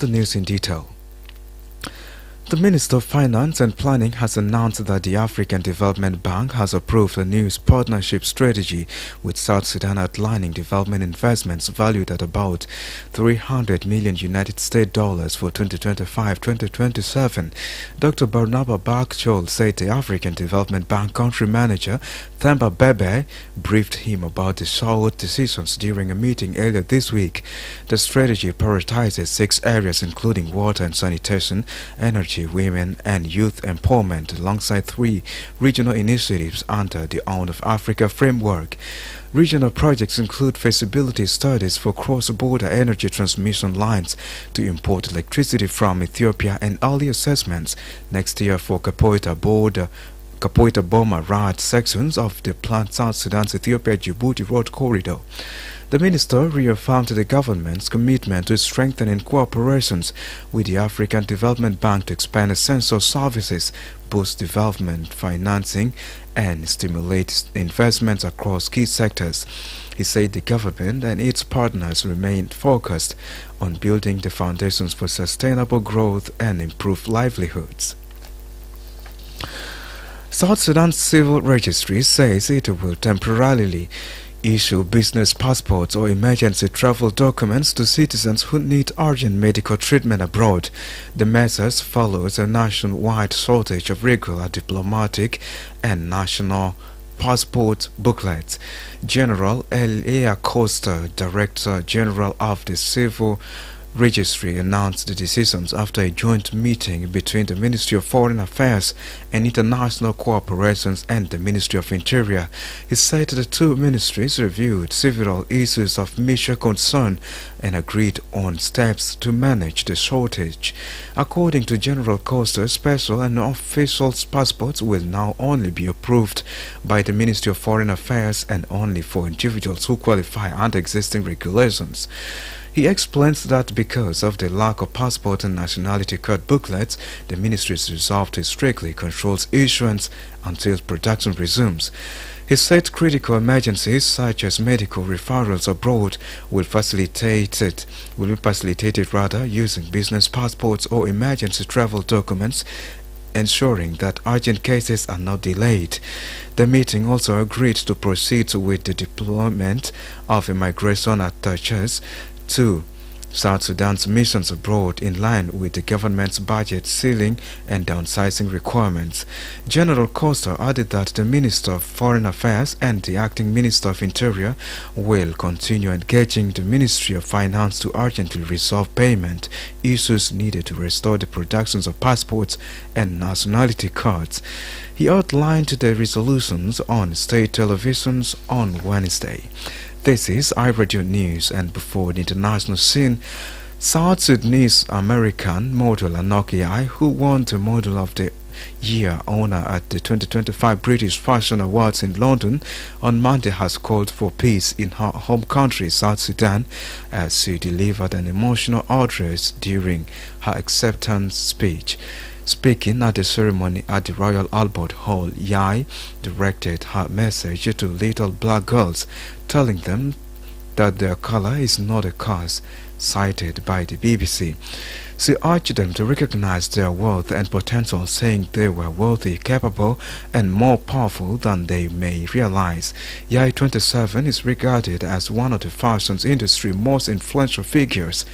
The news in detail. The Minister of Finance and Planning has announced that the African Development Bank has approved a new partnership strategy with South Sudan outlining development investments valued at about $300 million United States dollars for 2025-2027. Dr. Barnaba Bakchol said the African Development Bank country manager Themba Bebe briefed him about the short decisions during a meeting earlier this week. The strategy prioritizes 6 areas including water and sanitation, energy, women and youth empowerment alongside 3 regional initiatives under the Horn of Africa framework. Regional projects include feasibility studies for cross-border energy transmission lines to import electricity from Ethiopia and early assessments next year for Kapoita-Boma Rad sections of the planned South Sudan-Ethiopia-Djibouti road corridor. The minister reaffirmed the government's commitment to strengthening cooperations with the African Development Bank to expand essential services, boost development financing, and stimulate investments across key sectors. He said the government and its partners remain focused on building the foundations for sustainable growth and improved livelihoods. South Sudan's Civil Registry says it will temporarily issue business passports or emergency travel documents to citizens who need urgent medical treatment abroad. The measures follows a nationwide shortage of regular diplomatic and national passport booklets. General Elia Costa, Director General of the Civil Registry, announced the decisions after a joint meeting between the Ministry of Foreign Affairs and International Cooperations and the Ministry of Interior. He said the 2 ministries reviewed several issues of mutual concern and agreed on steps to manage the shortage. According to General Costa, special and official passports will now only be approved by the Ministry of Foreign Affairs and only for individuals who qualify under existing regulations. He explains that because of the lack of passport and nationality card booklets, the ministry is resolved to strictly control issuance until production resumes. He said critical emergencies such as medical referrals abroad will be facilitated using business passports or emergency travel documents, ensuring that urgent cases are not delayed. The meeting also agreed to proceed with the deployment of immigration attaches to South Sudan's missions abroad in line with the government's budget ceiling and downsizing requirements. General Costa added that the Minister of Foreign Affairs and the Acting Minister of Interior will continue engaging the Ministry of Finance to urgently resolve payment issues needed to restore the productions of passports and nationality cards. He outlined the resolutions on state televisions on Wednesday. This is iRadio News, and before the international scene, South Sudanese American model Anoki Ai, who won the Model of the Year honor at the 2025 British Fashion Awards in London on Monday, has called for peace in her home country, South Sudan, as she delivered an emotional address during her acceptance speech. Speaking at the ceremony at the Royal Albert Hall, Yai directed her message to little black girls, telling them that their color is not a curse, cited by the BBC. She urged them to recognize their worth and potential, saying they were worthy, capable, and more powerful than they may realize. Yai, 27, is regarded as one of the fashion industry's most influential figures,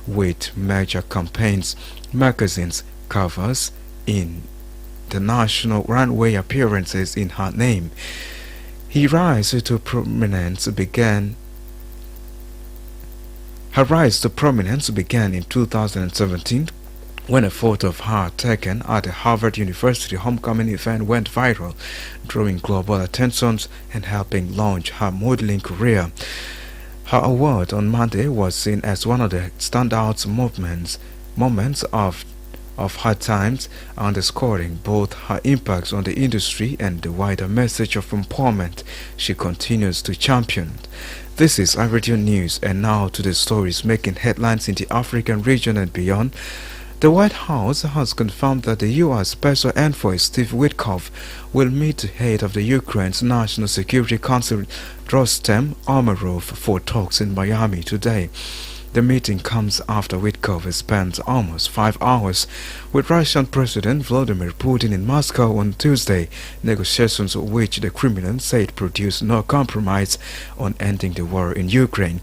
with major campaigns, magazines, covers in the national runway appearances in her name. Her rise to prominence began in 2017 when a photo of her taken at the Harvard University homecoming event went viral, drawing global attention and helping launch her modeling career. Her award on Monday was seen as one of the standout moments of her times, underscoring both her impacts on the industry and the wider message of empowerment she continues to champion. This is iRadio News, and now to the stories making headlines in the African region and beyond. The White House has confirmed that the U.S. Special Envoy Steve Witkoff will meet the head of the Ukraine's National Security Council, Rostem Umerov, for talks in Miami today. The meeting comes after Witkoff spent almost 5 hours with Russian President Vladimir Putin in Moscow on Tuesday, negotiations which the Kremlin said produced no compromise on ending the war in Ukraine.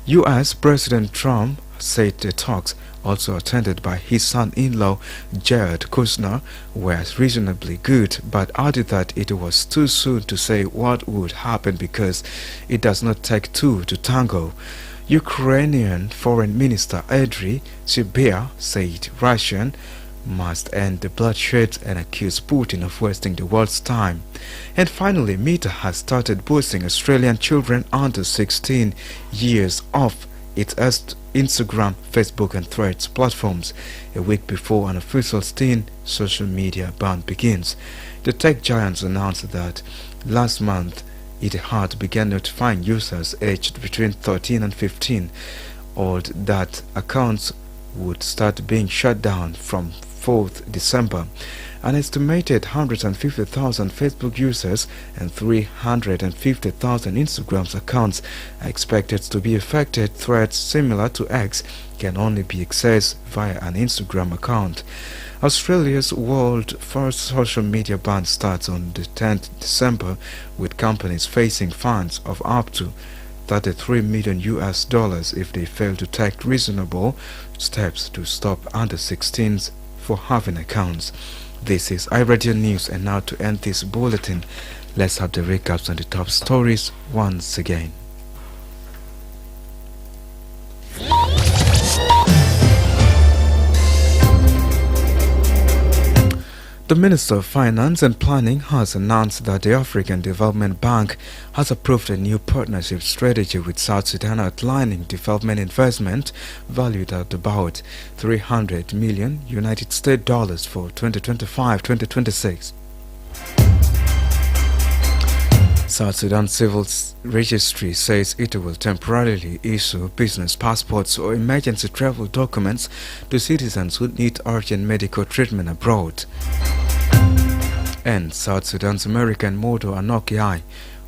U.S. President Trump said the talks, also attended by his son-in-law Jared Kushner, were reasonably good, but added that it was too soon to say what would happen because it does not take two to tango. Ukrainian Foreign Minister Andriy Sybiha said Russia must end the bloodshed and accuse Putin of wasting the world's time. And finally, Meta has started boosting Australian children under 16 years off its Instagram, Facebook and Threads platforms a week before an official teen social media ban begins. The tech giants announced that last month it had begun notifying users aged between 13 and 15 old that accounts would start being shut down from 4th December. An estimated 150,000 Facebook users and 350,000 Instagram accounts are expected to be affected. Threads similar to X can only be accessed via an Instagram account. Australia's world first social media ban starts on the 10th December, with companies facing fines of up to $33 million if they fail to take reasonable steps to stop under 16s for having accounts. This is iRadio News, and now to end this bulletin, let's have the recaps on the top stories once again. The Minister of Finance and Planning has announced that the African Development Bank has approved a new partnership strategy with South Sudan outlining development investment valued at about $300 million United States dollars for 2025-2026. South Sudan Civil Registry says it will temporarily issue business passports or emergency travel documents to citizens who need urgent medical treatment abroad. And South Sudan's American model Anoki,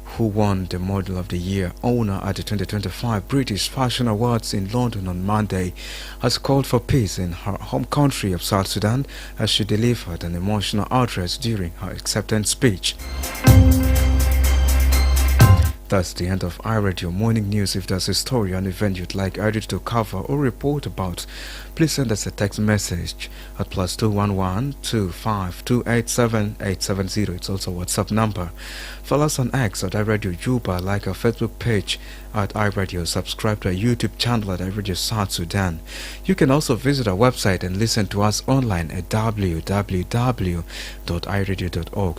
who won the Model of the Year honor at the 2025 British Fashion Awards in London on Monday, has called for peace in her home country of South Sudan as she delivered an emotional address during her acceptance speech. That's the end of iRadio Morning News. If there's a story or an event you'd like iRadio to cover or report about, please send us a text message at +211 25287 870. It's also a WhatsApp number. Follow us on X at iRadio Juba, like our Facebook page at iRadio, subscribe to our YouTube channel at iRadio South Sudan. You can also visit our website and listen to us online at www.iradio.org.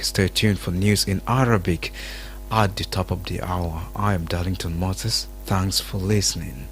Stay tuned for news in Arabic at the top of the hour. I am Darlington Moses. Thanks for listening.